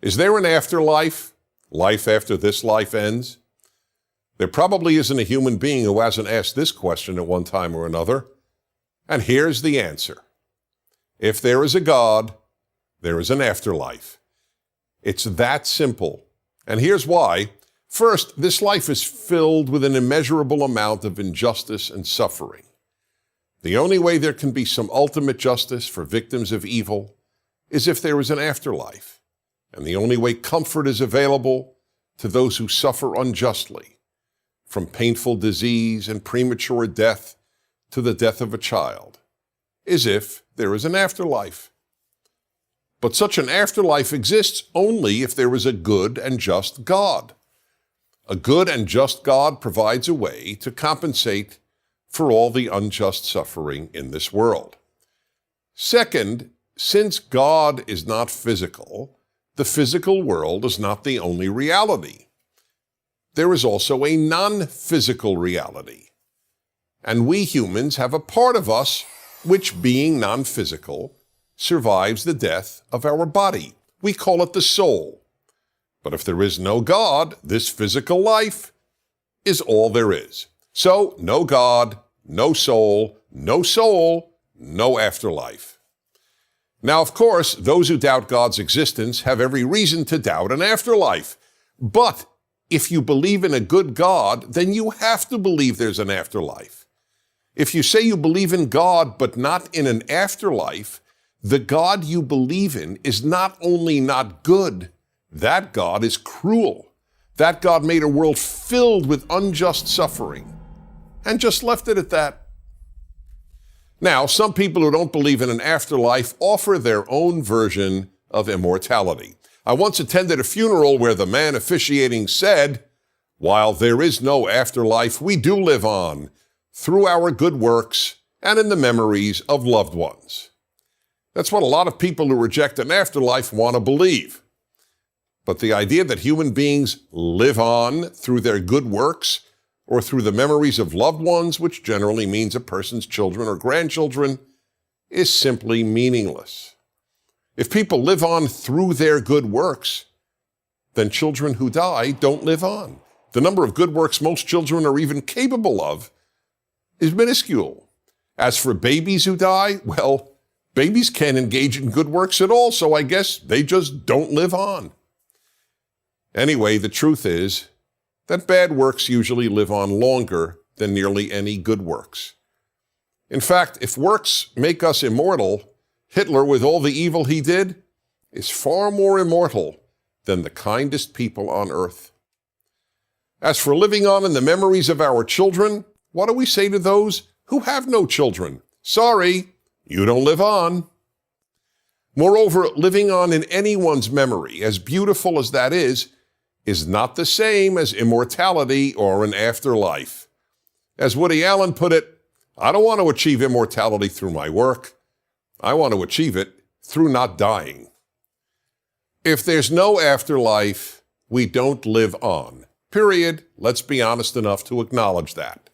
Is there an afterlife? Life after this life ends? There probably isn't a human being who hasn't asked this question at one time or another. And here's the answer. If there is a God, there is an afterlife. It's that simple. And here's why. First, this life is filled with an immeasurable amount of injustice and suffering. The only way there can be some ultimate justice for victims of evil is if there is an afterlife. And the only way comfort is available to those who suffer unjustly, from painful disease and premature death to the death of a child, is if there is an afterlife. But such an afterlife exists only if there is a good and just God. A good and just God provides a way to compensate for all the unjust suffering in this world. Second, since God is not physical, the physical world is not the only reality. There is also a non-physical reality. And we humans have a part of us which, being non-physical, survives the death of our body. We call it the soul. But if there is no God, this physical life is all there is. So, no God, no soul, no afterlife. Now, of course, those who doubt God's existence have every reason to doubt an afterlife. But if you believe in a good God, then you have to believe there's an afterlife. If you say you believe in God but not in an afterlife, the God you believe in is not only not good, that God is cruel. That God made a world filled with unjust suffering and just left it at that. Now, some people who don't believe in an afterlife offer their own version of immortality. I once attended a funeral where the man officiating said, "While there is no afterlife, we do live on through our good works and in the memories of loved ones." That's what a lot of people who reject an afterlife want to believe. But the idea that human beings live on through their good works or through the memories of loved ones, which generally means a person's children or grandchildren, is simply meaningless. If people live on through their good works, then children who die don't live on. The number of good works most children are even capable of is minuscule. As for babies who die, well, babies can't engage in good works at all, so I guess they just don't live on. Anyway, the truth is that bad works usually live on longer than nearly any good works. In fact, if works make us immortal, Hitler, with all the evil he did, is far more immortal than the kindest people on earth. As for living on in the memories of our children, what do we say to those who have no children? Sorry, you don't live on. Moreover, living on in anyone's memory, as beautiful as that is not the same as immortality or an afterlife. As Woody Allen put it, I don't want to achieve immortality through my work. I want to achieve it through not dying. If there's no afterlife, we don't live on. Period. Let's be honest enough to acknowledge that.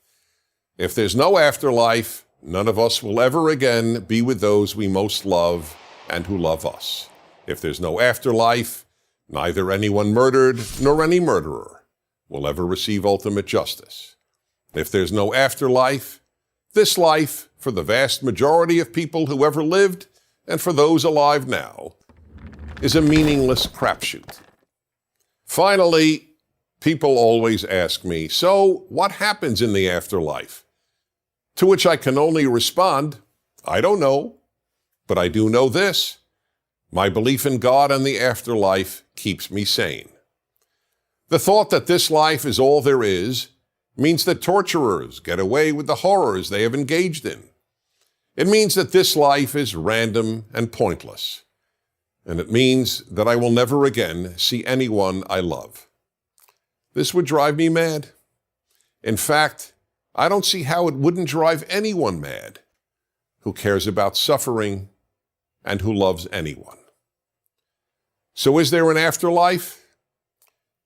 If there's no afterlife, none of us will ever again be with those we most love and who love us. If there's no afterlife, neither anyone murdered nor any murderer will ever receive ultimate justice. If there's no afterlife, this life, for the vast majority of people who ever lived and for those alive now, is a meaningless crapshoot. Finally, people always ask me, so what happens in the afterlife? To which I can only respond, I don't know, but I do know this. My belief in God and the afterlife keeps me sane. The thought that this life is all there is means that torturers get away with the horrors they have engaged in. It means that this life is random and pointless. And it means that I will never again see anyone I love. This would drive me mad. In fact, I don't see how it wouldn't drive anyone mad who cares about suffering and who loves anyone. So is there an afterlife?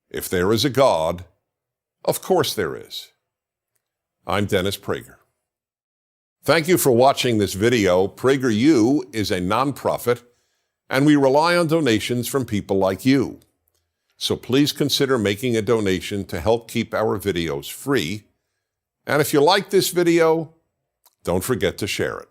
If there is a God, of course there is. I'm Dennis Prager. Thank you for watching this video. PragerU is a nonprofit and we rely on donations from people like you. So please consider making a donation to help keep our videos free. And if you like this video, don't forget to share it.